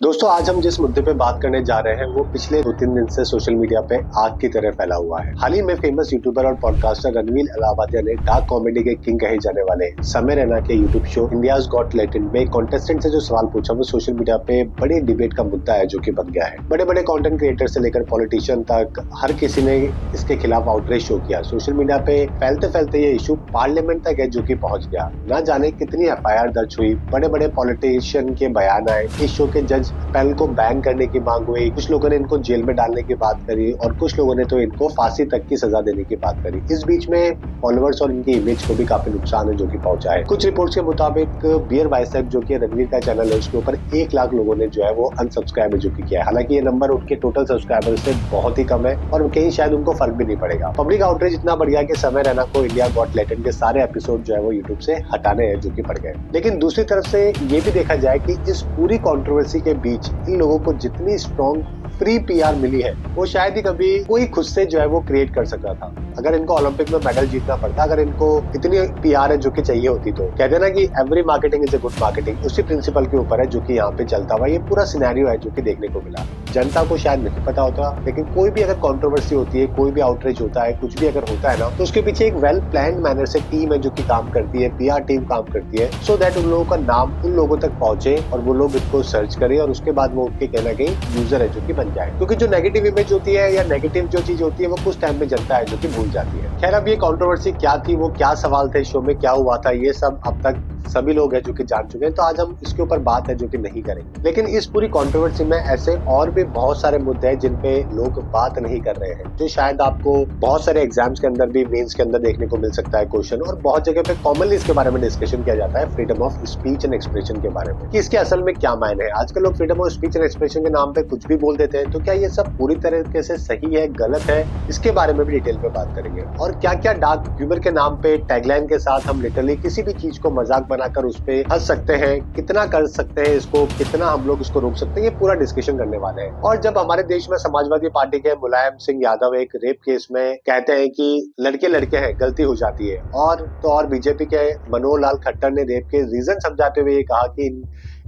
दोस्तों आज हम जिस मुद्दे पे बात करने जा रहे हैं वो पिछले 2-3 दिन से सोशल मीडिया पे आग की तरह फैला हुआ है। हाल ही में फेमस यूट्यूबर और पॉडकास्टर रणवीर अलाहाबादिया ने डार्क कॉमेडी के किंग कहे जाने वाले समय रैना के YouTube show India's got talent में कॉन्टेस्टेंट से जो सवाल पूछा वो सोशल मीडिया पे बड़ी डिबेट का मुद्दा है जो कि बन गया है। बड़े बड़े कंटेंट क्रिएटर से लेकर पॉलिटिशियन तक हर किसी ने इसके खिलाफ आउटरीच शो किया। सोशल मीडिया पे फैलते फैलते ये इशू पार्लियामेंट तक है जो कि पहुंच गया। न जाने कितनी एफआईआर दर्ज हुई, बड़े बड़े पॉलिटिशियन के बयान आए, इस शो के जज पैनल को बैन करने की मांग हुई, कुछ लोगों ने इनको जेल में डालने की बात करी और कुछ लोगों ने तो इनको फांसी तक की सजा देने की बात करी। इस बीच में फॉलोअर्स और इनकी इमेज को भी काफी नुकसान है जो कि पहुंचा है। कुछ रिपोर्ट्स के मुताबिक बियर बाइसेप जो कि रणवीर का चैनल है उसके ऊपर 1 लाख लोगों ने जो है वो अनसब्सक्राइब जो कि किया है। हालांकि ये नंबर उनके टोटल सब्सक्राइबर से बहुत ही कम है और कहीं शायद उनको फर्क भी नहीं पड़ेगा। पब्लिक आउटरीच इतना बढ़ गया कि समय रैना को इंडिया गॉट टैलेंट के सारे एपिसोड जो है वो यूट्यूब से हटाने हैं जो कि पड़ गए। लेकिन दूसरी तरफ से ये भी देखा जाए कि इस पूरी कंट्रोवर्सी के बीच इन लोगों को जितनी स्ट्रॉन्ग फ्री पीआर मिली है वो शायद ही कभी कोई खुद से जो है वो क्रिएट कर सकता था। अगर इनको ओलंपिक में मेडल जीतना पड़ता, अगर इनको इतनी पीआर है जो कि चाहिए होती, तो कहते हैं ना कि every marketing is a good marketing, उसी प्रिंसिपल के ऊपर है जो कि यहाँ पे चलता हुआ ये पूरा सिनेरियो है जो कि देखने को मिला। जनता को शायद नहीं पता होता, लेकिन कोई भी अगर कंट्रोवर्सी होती है, कोई भी आउटरीच होता है, कुछ भी अगर होता है ना, तो उसके पीछे एक वेल प्लान मैनर से टीम है जो कि काम करती है, पीआर टीम काम करती है, सो दैट उन लोगों का नाम उन लोगों तक पहुंचे और वो लोग इसको सर्च करें और उसके बाद वो उनके कहना कहीं यूजर है जो कि बन जाए। क्योंकि जो नेगेटिव इमेज होती है या नेगेटिव जो चीज होती है वो कुछ टाइम में जनता है जो कि भूल जाती है। खैर अब ये कंट्रोवर्सी क्या थी, वो क्या सवाल थे, शो में क्या हुआ था, ये सब अब तक सभी लोग हैं जो कि जान चुके हैं, तो आज हम इसके ऊपर बात है जो कि नहीं करेंगे। लेकिन इस पूरी कंट्रोवर्सी में ऐसे और भी बहुत सारे मुद्दे हैं जिन पे लोग बात नहीं कर रहे हैं, जो शायद आपको बहुत सारे एग्जाम्स के अंदर भी, मेंस के अंदर देखने को मिल सकता है क्वेश्चन, और बहुत जगह पे कॉमनली इसके बारे में डिस्कशन किया जाता है, freedom of speech and expression के बारे में, कि इसके असल में क्या मायने है। आजकल लोग freedom of speech and expression के नाम पे कुछ भी बोल देते हैं, तो क्या ये सब पूरी तरीके से सही है, गलत है, इसके बारे में भी डिटेल पे बात करेंगे। और क्या क्या डार्क ह्यूमर के नाम पे टैगलाइन के साथ हम लिटरली किसी भी चीज को मजाक बनाकर उस पे हंस सकते हैं, कितना कर सकते हैं इसको, कितना हम लोग इसको रोक सकते हैं, ये पूरा डिस्कशन करने वाले हैं। और जब हमारे देश में समाजवादी पार्टी के मुलायम सिंह यादव एक रेप केस में कहते हैं कि लड़के लड़के हैं, गलती हो जाती है, और बीजेपी के मनोहर लाल खट्टर ने रेप के रीजन समझाते हुए ये कहा कि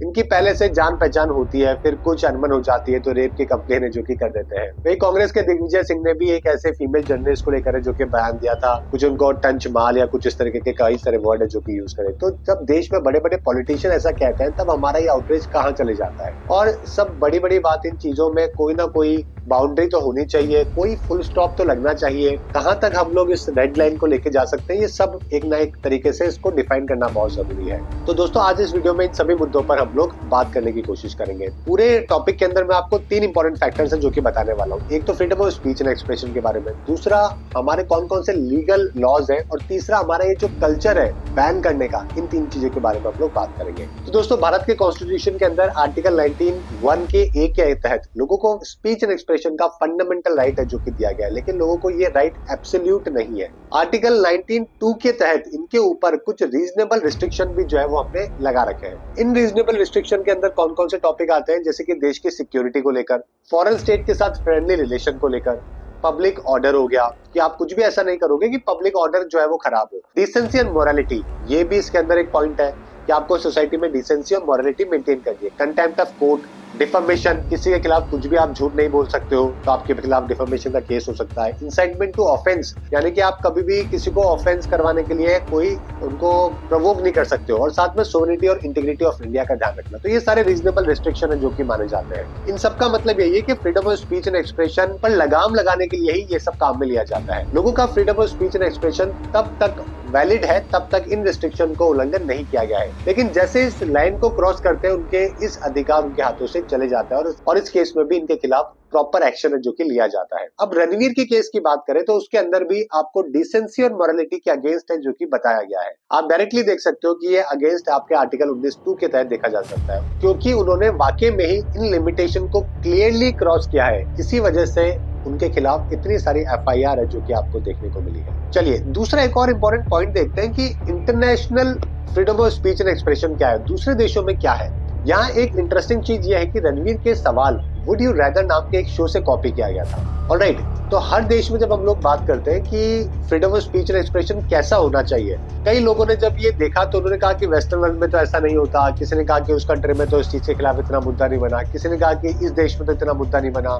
इनकी पहले से जान पहचान होती है, फिर कुछ अनबन हो जाती है तो रेप की कंप्लेन है जो कि कर देते हैं। वही कांग्रेस के दिग्विजय सिंह ने भी एक ऐसे फीमेल जर्नलिस्ट को लेकर जो कि बयान दिया था, कुछ उनको टंच माल या कुछ इस तरीके के कई सारे वर्ड है जो कि यूज करे। तो जब देश में बड़े बड़े पॉलिटिशियन ऐसा कहते हैं तब हमारा ये आउटरीच कहाँ चले जाता है। और सब बड़ी बड़ी बात, इन चीजों में कोई ना कोई बाउंड्री तो होनी चाहिए, कोई फुल स्टॉप तो लगना चाहिए, कहाँ तक हम लोग इस रेड लाइन को लेके जा सकते हैं, ये सब एक ना एक तरीके से इसको डिफाइन करना बहुत जरूरी है। तो दोस्तों आज इस वीडियो में इन सभी मुद्दों पर हम लोग बात करने की कोशिश करेंगे। पूरे टॉपिक के अंदर मैं आपको 3 इंपॉर्टेंट फैक्टर्स हैं जो कि बताने वाला हूँ। एक तो freedom of speech and expression के बारे में, दूसरा हमारे कौन कौन से लीगल लॉज हैं, और तीसरा हमारा ये जो कल्चर है बैन करने का, इन 3 चीजों के बारे में हम लोग बात करेंगे। तो दोस्तों भारत के कॉन्स्टिट्यूशन के अंदर आर्टिकल 19(1) के ए के तहत लोगों को स्पीच एंड एक्सप्रेशन का फंडामेंटल राइट है जो कि दिया गया है, लेकिन लोगों को ये राइट एब्सोल्यूट नहीं है। आर्टिकल 19(2) के तहत इनके ऊपर कुछ रीजनेबल रिस्ट्रिक्शन भी जो है वो हमने लगा रखे हैं। इन रीजनेबल रिस्ट्रिक्शन के अंदर कौन कौन से टॉपिक आते हैं, जैसे कि देश की सिक्योरिटी को लेकर, फॉरेन स्टेट के साथ फ्रेंडली रिलेशन को लेकर, पब्लिक ऑर्डर हो गया कि आप कुछ भी ऐसा नहीं करोगे कि पब्लिक ऑर्डर जो है वो खराब हो, डिसेंसी एंड मोरालिटी, ये भी इसके अंदर एक पॉइंट है कि आपको सोसाइटी में डिसेंसी और मोरालिटी मेंटेन करनी है, कंटेम्प्ट ऑफ कोर्ट, डिफमेशन, किसी के खिलाफ कुछ भी आप झूठ नहीं बोल सकते हो तो आपके खिलाफ डिफमेशन का केस हो सकता है। इंसाइटमेंट टू ऑफेंस, यानी कि आप कभी भी किसी को ऑफेंस करवाने के लिए कोई उनको प्रोवोक नहीं कर सकते हो, और साथ में सोवरेनिटी और इंटीग्रिटी ऑफ इंडिया का ध्यान रखना। तो ये सारे रीजनेबल रिस्ट्रिक्शन है जो कि माने जाते हैं। इन सब का मतलब यही है कि freedom of speech and expression पर लगाम लगाने के लिए ही ये सब काम में लिया जाता है। लोगों का freedom of speech and expression तब तक वैलिड है तब तक इन रिस्ट्रिक्शन को उल्लंघन नहीं किया गया है, लेकिन जैसे इस लाइन को क्रॉस करते हैं उनके इस अधिकार उनके हाथों से चले जाता है, और इस केस में भी इनके खिलाफ प्रॉपर एक्शन है जो कि लिया जाता है। अब रणवीर की केस की बात करें तो उसके अंदर भी आपको डिसेंसी और मोरालिटी के अगेंस्ट है जो कि बताया गया है। आप डायरेक्टली देख सकते हो कि ये अगेंस्ट आपके आर्टिकल 19(2) के तहत देखा जा सकता है, क्योंकि उन्होंने वाकई में ही इन लिमिटेशन को क्लियरली क्रॉस किया है। इसी वजह से उनके खिलाफ इतनी सारी एफआईआर है जो कि आपको देखने को मिली है। चलिए दूसरा एक और इम्पोर्टेंट पॉइंट देखते हैं कि international freedom of speech and expression क्या है, दूसरे देशों में क्या है। यहाँ एक इंटरेस्टिंग चीज यह है कि रणवीर के सवाल वुड यू रैदर नाम के एक शो से कॉपी किया गया था। ऑलराइट, तो हर देश में जब हम लोग बात करते हैं कि freedom of speech and expression कैसा होना चाहिए, कई लोगों ने जब ये देखा तो उन्होंने कहा कि वेस्टर्न वर्ल्ड में तो ऐसा नहीं होता, किसी ने कहा कि उस कंट्री में तो इस चीज के खिलाफ इतना मुद्दा नहीं बना, किसी ने कहा कि इस देश में तो इतना मुद्दा नहीं बना,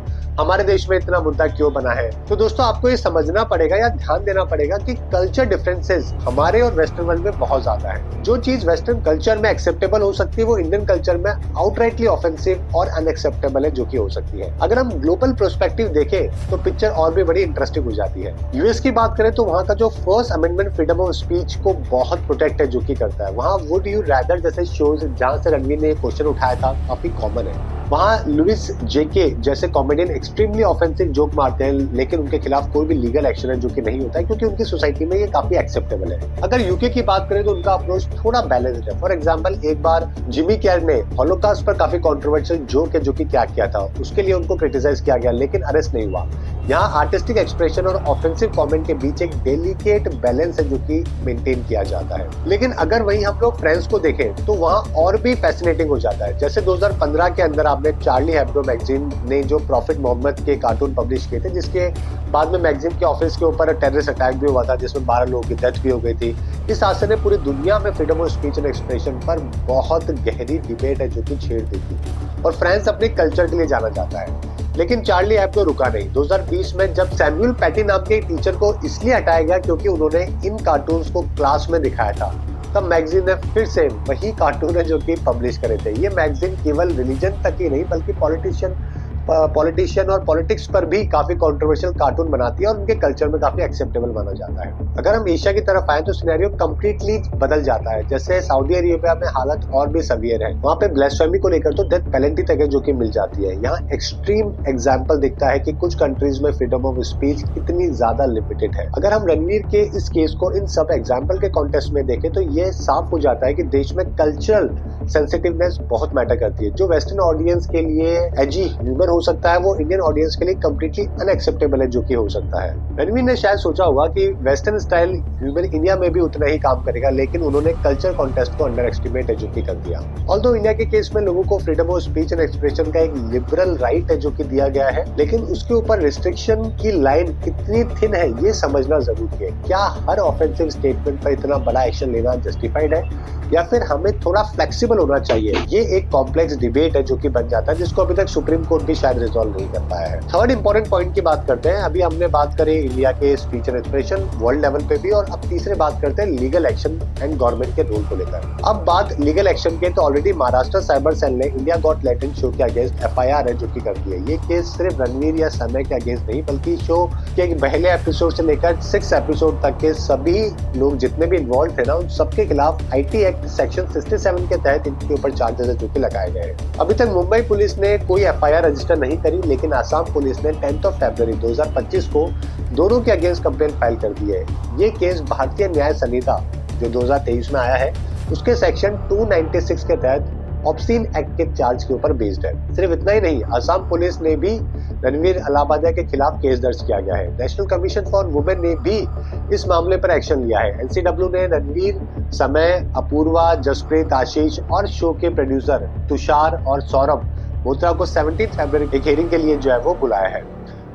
हमारे देश में इतना मुद्दा क्यों बना है। तो दोस्तों आपको ये समझना पड़ेगा या ध्यान देना पड़ेगा कि कल्चर डिफरेंसेस हमारे और वेस्टर्न वर्ल्ड में बहुत ज्यादा है। जो चीज वेस्टर्न कल्चर में एक्सेप्टेबल हो सकती है वो इंडियन कल्चर में आउटराइटली ऑफेंसिव और अनएक्सेप्टेबल है, जो कि हो सकती है। अगर हम ग्लोबल पर्सपेक्टिव देखें तो पिक्चर और भी बड़ी इंटरेस्टिंग हो जाती है। यूएस की बात करें तो वहाँ का जो first amendment freedom of speech को बहुत प्रोटेक्ट है, जो कि करता है। वहाँ वुड यू रैदर जैसे शोज जहाँ से रणवीर ने क्वेश्चन उठाया था काफी कॉमन है। वहाँ लुइस जेके जैसे कॉमेडियन एक्सट्रीमली ऑफेंसिव जोक मारते हैं, लेकिन उनके खिलाफ कोई भी लीगल एक्शन है जो कि नहीं होता है, क्योंकि उनकी सोसाइटी में ये काफी एक्सेप्टेबल है। अगर यूके की बात करें तो उनका अप्रोच थोड़ा बैलेंस्ड है। फॉर एग्जांपल एक बार जिमी कैर ने हॉलोकास्ट पर काफी कंट्रोवर्शियल जोक है जो कि क्या किया था, उसके लिए उनको क्रिटिसाइज किया गया, लेकिन अरेस्ट नहीं हुआ। यहाँ आर्टिस्टिक एक्सप्रेशन और ऑफेंसिव कमेंट के बीच एक डेलिकेट बैलेंस है जो कि मेंटेन किया जाता है। लेकिन अगर वहीं हम लोग फ्रांस को देखें तो वहाँ और भी फैसिनेटिंग हो जाता है। जैसे 2015 के अंदर आपने चार्ली हेब्डो मैगजीन ने जो प्रॉफिट मोहम्मद के कार्टून पब्लिश किए थे, जिसके बाद में मैगजीन के ऑफिस के ऊपर टेररिस्ट अटैक भी हुआ था जिसमें 12 लोगों की डेथ भी हो गई थी। इस हादसे ने पूरी दुनिया में freedom of speech and expression पर बहुत गहरी डिबेट है जो कि छेड़ दी थी। और फ्रांस अपने कल्चर के लिए जाना जाता है, लेकिन चार्ली हेब्डो रुका नहीं। 2020 में जब सैमुअल पैटी नाम के टीचर को इसलिए हटाया गया क्योंकि उन्होंने इन कार्टून्स को क्लास में दिखाया था, तब मैगजीन ने फिर से वही कार्टून है जो कि पब्लिश करे थे। ये मैगजीन केवल रिलीजन तक ही नहीं बल्कि पॉलिटिशियन और पॉलिटिक्स पर भी काफी कंट्रोवर्शियल कार्टून बनाती है और उनके कल्चर में काफी एक्सेप्टेबल माना जाता है। अगर हम एशिया की तरफ आए तो सिनेरियो कंप्लीटली बदल जाता है। जैसे सऊदी अरेबिया में हालत और भी सवियर है। वहाँ पे ब्लास्फेमी को लेकर तो डेथ पेनल्टी तक है जो कि मिल जाती है। यहाँ एक्सट्रीम एग्जाम्पल दिखता है कि कुछ कंट्रीज में फ्रीडम ऑफ स्पीच कितनी ज्यादा लिमिटेड है। अगर हम रणवीर के इस केस को इन सब एग्जाम्पल के कॉन्टेक्स्ट में देखें तो ये साफ हो जाता है कि देश में कल्चरल सेंसिटिवनेस बहुत मैटर करती है। जो वेस्टर्न ऑडियंस के लिए एजी ह्यूमर हो सकता है वो इंडियन ऑडियंस के लिए कम्प्लीटली अनएक्सेप्टेबल है, जो कि हो सकता है। रणवीर ने शायद सोचा होगा कि वेस्टर्न स्टाइल ह्यूमर इंडिया में भी उतना ही काम करेगा, लेकिन उन्होंने कल्चर कॉन्टेस्ट को अंडर एस्टिमेट है जो कि कर दिया। ऑल्दो इंडिया के केस में लोगों को freedom of speech and expression का एक लिबरल राइट है जो कि दिया गया है, लेकिन उसके ऊपर रिस्ट्रिक्शन की लाइन कितनी थिन है ये समझना जरूरी है। क्या हर ऑफेंसिव स्टेटमेंट पर इतना बड़ा एक्शन लेना जस्टिफाइड है या फिर हमें थोड़ा फ्लेक्सिबल होना चाहिए? ये एक कॉम्प्लेक्स डिबेट है जो कि बन जाता है, जिसको अभी तक सुप्रीम कोर्ट भी शायद रिजॉल्व नहीं कर पाया है। थर्ड इंपॉर्टेंट पॉइंट की बात करते हैं। अभी हमने बात करी इंडिया के speech and expression world level पे भी, और अब तीसरे बात करते हैं लीगल एक्शन एंड गवर्नमेंट के रोल को लेकर। अब बात लीगल एक्शन के तो ऑलरेडी महाराष्ट्र साइबर सेल ने इंडिया गॉट लैटेंट शो के अगेंस्ट एफआईआर है जो कि करती है। ये केस सिर्फ रणवीर या समय के अगेंस्ट नहीं बल्कि शो के पहले एपिसोड से लेकर 6 एपिसोड तक के सभी लोग जितने भी इन्वॉल्व थे ना, उन सबके खिलाफ आईटी एक्ट सेक्शन 67 के तहत इनके ऊपर चार्जेस जो कि लगाए गए हैं। अभी तक मुंबई पुलिस ने कोई एफआईआर रजिस्टर नहीं करी, लेकिन आसाम पुलिस ने 10 फरवरी 2025 को दोनों के अगेंस्ट कंप्लेंट फाइल कर दी है। ये केस भारतीय न्याय संहिता जो 2023 में आया है उसके सेक्शन 296 के तहत ऑब्सीन एक्ट के चार्ज के ऊपर बेस्ड है। सिर्फ इतना ही नहीं, असम पुलिस ने भी रणवीर अलाहाबादिया के खिलाफ केस दर्ज किया गया है। नेशनल कमीशन फॉर वुमेन ने भी इस मामले पर एक्शन लिया है। एनसीडब्ल्यू ने रणवीर, समय, अपूर्वा, जसप्रीत, आशीष और शो के प्रोड्यूसर तुषार और सौरभ बोत्रा को 17 फरवरी एक हियरिंग के लिए जो है वो बुलाया है।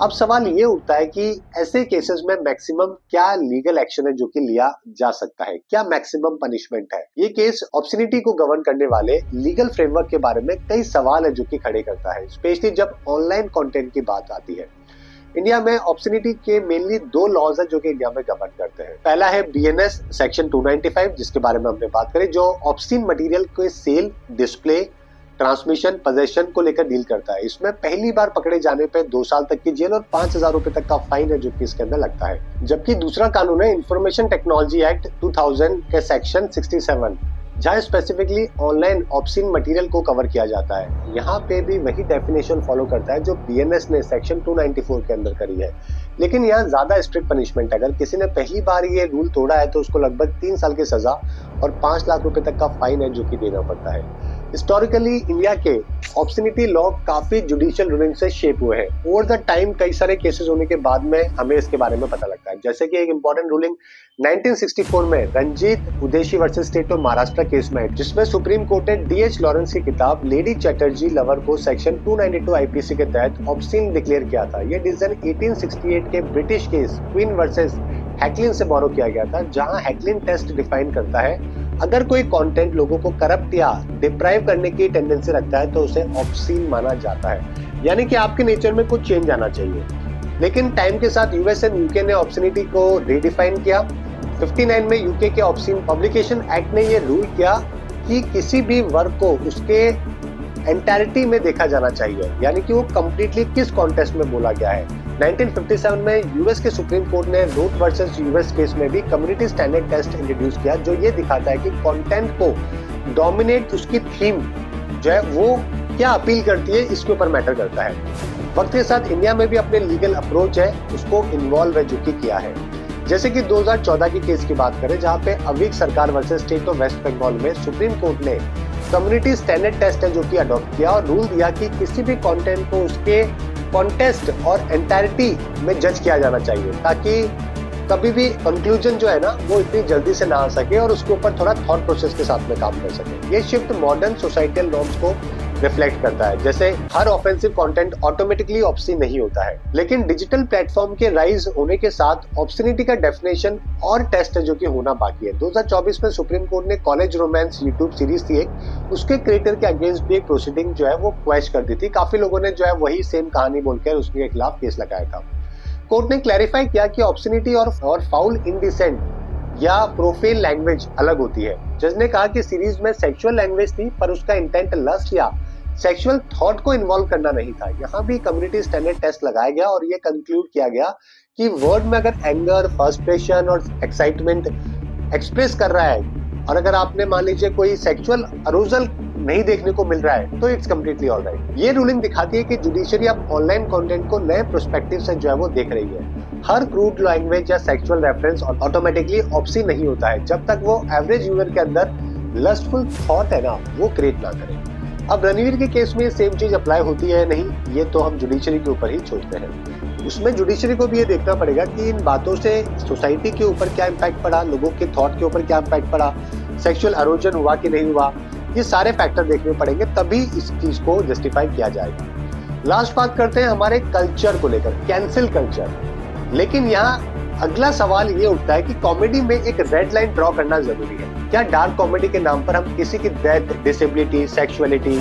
अब सवाल ये उठता है कि ऐसे केसेस में मैक्सिमम क्या लीगल एक्शन है जो कि लिया जा सकता है, क्या मैक्सिमम पनिशमेंट है? ये केस ऑब्सनिटी को गवर्न करने वाले लीगल फ्रेमवर्क के बारे में कई सवाल है जो कि खड़े करता है, स्पेशली जब ऑनलाइन कंटेंट की बात आती है। इंडिया में ऑब्सनिटी के मेनली 2 लॉज है जो कि इंडिया में गवर्न करते हैं। पहला है बीएनएस सेक्शन 295 जिसके बारे में हमने बात करी, जो ऑब्ससीन मटेरियल के सेल, डिस्प्ले, ट्रांसमिशन, पोजेशन को लेकर डील करता है। इसमें पहली बार पकड़े जाने पे 2 साल तक की जेल और 5,000 रुपए तक का फाइन है जो कि इसके अंदर लगता है। जबकि दूसरा कानून है इंफॉर्मेशन टेक्नोलॉजी एक्ट 2000 के सेक्शन 67, जहाँ स्पेसिफिकली ऑनलाइन ऑब्ससीन मटेरियल को कवर किया जाता है। यहाँ पे भी वही डेफिनेशन फॉलो करता है जो बीएनएस ने सेक्शन 294 के अंदर करी है, लेकिन यहाँ ज्यादा स्ट्रिक्ट पनिशमेंट है। अगर किसी ने पहली बार ये रूल तोड़ा है तो उसको लगभग 3 साल की सजा और 5 लाख रुपए तक का फाइन है जो कि देना पड़ता है। हिस्टोरिकली इंडिया के ऑब्सनिटी लॉ काफी जुडिशियल रूलिंग से शेप हुए हैं। ओवर द टाइम कई सारे केसेस होने के बाद में हमें इसके बारे में पता लगता है। जैसे कि एक इंपॉर्टेंट रूलिंग 1964 में Ranjit Udeshi versus state of Maharashtra case में, जिसमें सुप्रीम कोर्ट ने डीएच लॉरेंस की किताब लेडी चैटर्जी लवर को सेक्शन 292 आईपीसी के तहत ऑब्सीन डिक्लेयर किया था। यह डिसीजन 1868 के ब्रिटिश केस क्वीन वर्सेस हैकलिन से बोरो किया गया था, जहां हैकलिन टेस्ट डिफाइन करता है अगर कोई कंटेंट लोगों को करप्ट या डिप्राइव करने की टेंडेंसी रखता है तो उसे ऑब्सीन माना जाता है, यानी कि आपके नेचर में कुछ चेंज आना चाहिए। लेकिन टाइम के साथ यूएस एंड यूके ने ऑब्सनिटी को रीडिफाइन किया। 59 में यूके के ऑब्सीन पब्लिकेशन एक्ट ने यह रूल किया कि किसी भी वर्क को उसके एंटायरिटी में देखा जाना चाहिए, यानी कि वो कंप्लीटली किस कॉन्टेक्स्ट में बोला गया है। 1957 में यूएस के सुप्रीम कोर्ट ने रूट वर्सेस यूएस केस में भी कम्युनिटी स्टैंडर्ड टेस्ट इंट्रोड्यूस किया, जो ये दिखाता है कि कंटेंट को डोमिनेट उसकी थीम जो है वो क्या अपील करती है, इसके ऊपर मैटर करता है। वक्त के साथ इंडिया में भी अपने लीगल अप्रोच है उसको इन्वॉल्व है जो कि किया है। जैसे कि 2014 की केस की बात करें, जहाँ पे Aveek Sarkar versus state of West Bengal में सुप्रीम कोर्ट ने कम्युनिटी स्टैंडर्ड टेस्ट है जो कि अडॉप्ट किया और रूल दिया कि किसी भी कंटेंट को उसके कॉन्टेस्ट और एंटायरिटी में जज किया जाना चाहिए, ताकि कभी भी कंक्लूजन जो है ना वो इतनी जल्दी से ना आ सके और उसके ऊपर थोड़ा थॉट प्रोसेस के साथ में काम कर सके। ये शिफ्ट मॉडर्न सोसाइटल नॉर्म्स को रिफ्लेक्ट करता है। जैसे हर ऑफेंसिव कंटेंट ऑटोमेटिकली ऑब्सीन नहीं होता है, लेकिन डिजिटल प्लेटफॉर्म के राइज होने के साथ ऑब्सनिटी का डेफिनेशन और टेस्ट है जो कि होना बाकी है। 2024 में सुप्रीम कोर्ट ने कॉलेज रोमांस यूट्यूब सीरीज थी एक, उसके क्रिएटर के अगेंस्ट भी एक प्रोसीडिंग जो है वो क्वेश कर दी थी। काफी लोगों ने जो है वही सेम कहानी बोलकर उसके खिलाफ केस लगाया था। कोर्ट ने क्लैरिफाई किया कि ऑब्सनिटी और फाउल इंडिसेंट या प्रोफेन लैंग्वेज अलग होती है। जज ने कहा कि सीरीज में सेक्सुअल लैंग्वेज थी पर उसका इंटेंट लस्ट या सेक्सुअल थॉट को इन्वॉल्व करना नहीं था। यहाँ भी कम्युनिटी स्टैंडर्ड टेस्ट लगाया गया और ये कंक्लूड किया गया कि वर्ड में अगर एंगर, फ्रस्ट्रेशन और एक्साइटमेंट एक्सप्रेस कर रहा है और अगर आपने मान लीजिए कोई सेक्सुअल अरोजल नहीं देखने को मिल रहा है तो इट्स कम्प्लीटली ऑलराइट। ये रूलिंग दिखाती है कि जुडिशरी अब ऑनलाइन कंटेंट को नए पर्सपेक्टिव से जो है वो देख रही है। हर क्रूड लैंग्वेज या सेक्सुअल रेफरेंस ऑटोमेटिकली ऑब्सीन नहीं होता है जब तक वो एवरेज यूजर के अंदर लस्टफुल थॉट है ना वो क्रिएट ना करे। अब रणवीर के केस में सेम चीज अप्लाई होती है नहीं, ये तो हम जुडिशरी के ऊपर ही छोड़ते हैं। उसमें जुडिशरी को भी ये देखना पड़ेगा कि इन बातों से सोसाइटी के ऊपर क्या इम्पैक्ट पड़ा, लोगों के थॉट के ऊपर क्या इम्पैक्ट पड़ा, सेक्सुअल अरोजन हुआ कि नहीं हुआ, ये सारे फैक्टर देखने पड़ेंगे, तभी इस चीज को जस्टिफाई किया जाएगा। लास्ट बात करते हैं हमारे कल्चर को लेकर, कैंसिल कल्चर। लेकिन यहाँ अगला सवाल ये उठता है कि कॉमेडी में एक रेड लाइन ड्रॉ करना जरूरी है। क्या डार्क कॉमेडी के नाम पर हम किसी की डेथ, डिसेबिलिटी, सेक्सुअलिटी,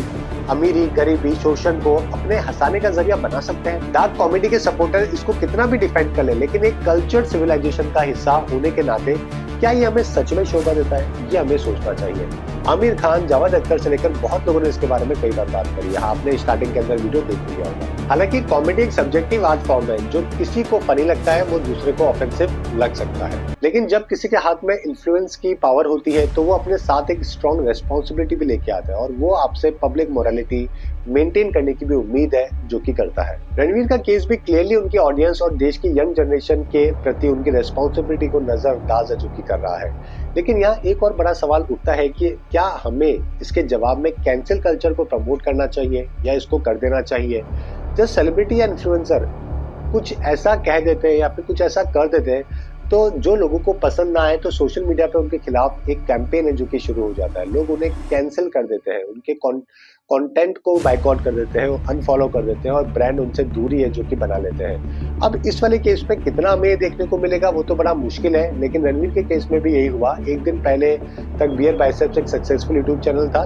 अमीरी, गरीबी, शोषण को अपने हंसाने का जरिया बना सकते हैं? डार्क कॉमेडी के सपोर्टर इसको कितना भी डिफेंड कर ले, लेकिन एक कल्चर सिविलाइजेशन का हिस्सा होने के नाते क्या ये हमें सच में शोभा देता है? ये हमें सोचना चाहिए। आमिर खान, जावेद अख्तर से लेकर बहुत लोगों ने इसके बारे में कई बार बात करी है। आपने स्टार्टिंग के अंदर वीडियो देख लिया होगा। हालांकि कॉमेडी एक सब्जेक्टिव आर्ट फॉर्म है, जो किसी को फनी लगता है वो दूसरे को ऑफेंसिव लग सकता है। लेकिन जब किसी के हाथ में इन्फ्लुएंस की पावर होती है तो वो अपने साथ एक स्ट्रॉन्ग रेस्पॉन्सिबिलिटी भी लेके आता है और वो आपसे पब्लिक मोरालिटी मेंटेन करने की भी उम्मीद है जो कि करता है। रणवीर का केस भी क्लियरली उनकी ऑडियंस और देश की यंग जनरेशन के प्रति उनकी रेस्पॉन्सिबिलिटी को नजरअंदाज है जो कि कर रहा है। लेकिन यहाँ एक और बड़ा सवाल उठता है कि क्या हमें इसके जवाब में कैंसिल कल्चर को प्रमोट करना चाहिए या इसको कर देना चाहिए? जब सेलिब्रिटी या इन्फ्लुएंसर कुछ ऐसा कह देते हैं या फिर कुछ ऐसा कर देते हैं तो जो लोगों को पसंद ना आए तो सोशल मीडिया पे उनके खिलाफ एक कैंपेन है जो कि शुरू हो जाता है। लोग उन्हें कैंसिल कर देते हैं, उनके कंटेंट को बाइकआउट कर देते हैं, अनफॉलो कर देते हैं और ब्रांड उनसे दूरी है जो कि बना लेते हैं। अब इस वाले केस में कितना हमें देखने को मिलेगा वो तो बड़ा मुश्किल है, लेकिन रणवीर के केस में भी यही हुआ। एक दिन पहले तक बियर बाइसेप्स एक सक्सेसफुल यूट्यूब चैनल था,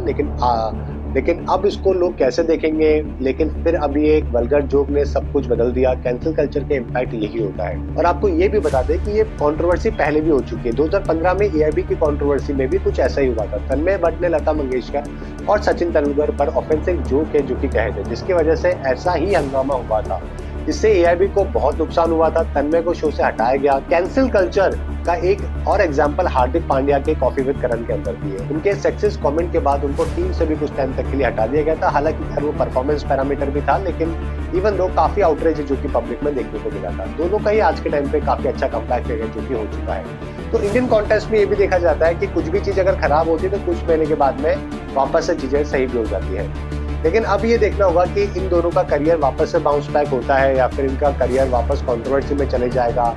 लेकिन अब इसको लोग कैसे देखेंगे? लेकिन फिर अभी एक वल्गर जोक ने सब कुछ बदल दिया। कैंसिल कल्चर के इम्पैक्ट यही होता है। और आपको ये भी बता दें कि ये कंट्रोवर्सी पहले भी हो चुकी है। 2015 में एआईबी की कंट्रोवर्सी में भी कुछ ऐसा ही हुआ था। तन्मय भट्ट ने लता मंगेशकर और सचिन तेंदुलकर पर ऑफेंसिव जोक है जो कि कहे थे, जिसकी वजह से ऐसा ही हंगामा हुआ था। इससे एआईबी को बहुत नुकसान हुआ था। तन्मय को शो से हटाया गया। कैंसिल कल्चर का एक और एग्जांपल हार्दिक पांड्या के कॉफी विद करण के अंदर भी है। उनके सेक्सिस्ट कमेंट के बाद उनको टीम से भी कुछ टाइम तक के लिए हटा दिया गया था। हालांकि वो परफॉर्मेंस पैरामीटर भी था, लेकिन इवन दो काफी आउटरेज है जो कि पब्लिक में देखने को मिला था। दोनों का ही आज के टाइम पे काफी अच्छा कमबैक है जो कि हो चुका है। तो इंडियन कॉन्टेस्ट में ये भी देखा जाता है कि कुछ भी चीज अगर खराब होती है तो कुछ महीने के बाद में वापस से चीजें सही भी हो जाती है। लेकिन अब ये देखना होगा कि इन दोनों का करियर वापस से बाउंस बैक होता है या फिर इनका करियर वापस कंट्रोवर्सी में चले जाएगा।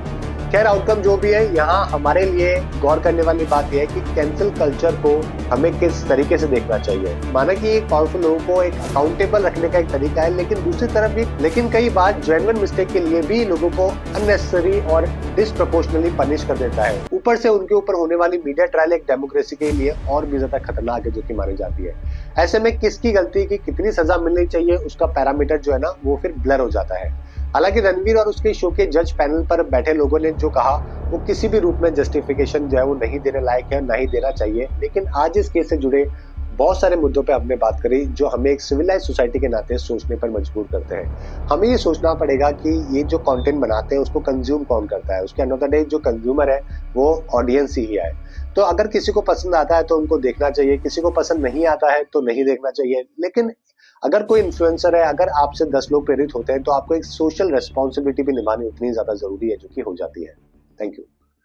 खैर आउटकम जो भी है, यहाँ हमारे लिए गौर करने वाली बात यह है कि कैंसिल कल्चर को हमें किस तरीके से देखना चाहिए। माना कि एक पावरफुल लोगों को एक अकाउंटेबल रखने का एक तरीका है, लेकिन दूसरी तरफ भी कई बार जेन्युइन मिस्टेक के लिए भी लोगों को अननेसेसरी और डिसप्रोपोर्शनली पनिश कर देता है। ऊपर से उनके ऊपर होने वाली मीडिया ट्रायल एक डेमोक्रेसी के लिए और भी ज्यादा खतरनाक है जो कि मानी जाती है। ऐसे में किसकी गलती की कितनी सजा मिलनी चाहिए उसका पैरामीटर जो है ना वो फिर ब्लर हो जाता है। हालांकि रणवीर और उसके शो के जज पैनल पर बैठे लोगों ने जो कहा वो किसी भी रूप में जस्टिफिकेशन जो है वो नहीं देने लायक है, नहीं देना चाहिए। लेकिन आज इस केस से जुड़े बहुत सारे मुद्दों पे हमने बात करी जो हमें एक सिविलाइज सोसाइटी के नाते सोचने पर मजबूर करते हैं। हमें ये सोचना पड़ेगा कि ये जो कंटेंट बनाते हैं उसको कंज्यूम कौन करता है। उसके एंड ऑफ द डे जो कंज्यूमर है वो ऑडियंस ही है। तो अगर किसी को पसंद आता है तो उनको देखना चाहिए, किसी को पसंद नहीं आता है तो नहीं देखना चाहिए। लेकिन अगर कोई इन्फ्लुएंसर है, अगर आपसे 10 लोग प्रेरित होते हैं तो आपको एक सोशल रेस्पॉन्सिबिलिटी भी निभानी उतनी ज्यादा जरूरी है जो कि हो जाती है। Thank you.